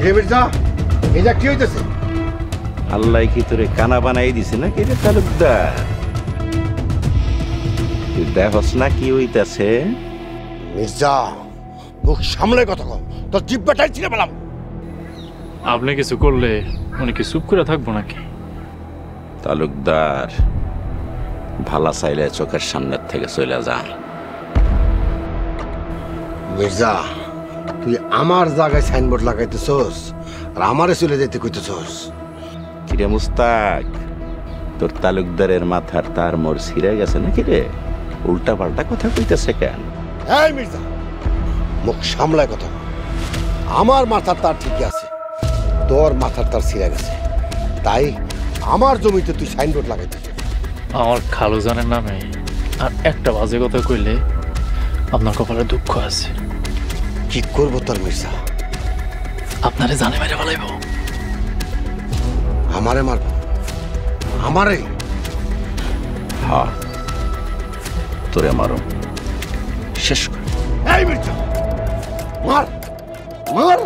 মির্জা এটা কি হইতেছে? আল্লাহ কি তোরে কানা বানাই দিছে না কি রে তালুকদার? তুই দেখস না কি হইতাছে? মির্জা মুখ সামলে কথা কও, তোর জিব্বাটাই ছিঁড়ে পেলাম। আপনি কিছু করলে উনি কি চুপ করে থাকবো নাকি? তালুকদার ভালা চাইলে চোখের সামনের থেকে চলে যা। মির্জা তুই আমার জায়গায় সাইনবোর্ড লাগাইতেছস আর আমারে চলে যেতে কইতেছস। কিরে মুস্তাক, তোর তালুকদারের মাথার তার মোর ছিঁড়ে গেছে নাকি রে? উল্টা পাল্টা কথা কইতেছে কেন? এই মির্জা মুখ সামলায় কথা কও। আমার মাথার তার ঠিকই আছে, তোর মাথার তার ছিঁড়ে গেছে, তাই আমার জমিতে তুই সাইনবোর্ড লাগাইতেছ। আমার খালুজানের নামে আর একটা বাজে কথা কইলে আপনার কপালে দুঃখ আছে। কি করবো তোর মির্জা? আপনারে জানে মেরে ফেলাইব। আমারে মারব? আমারে? হ্যাঁ, তোরে মারো, শেষ কর। এই মির্জা মার মার।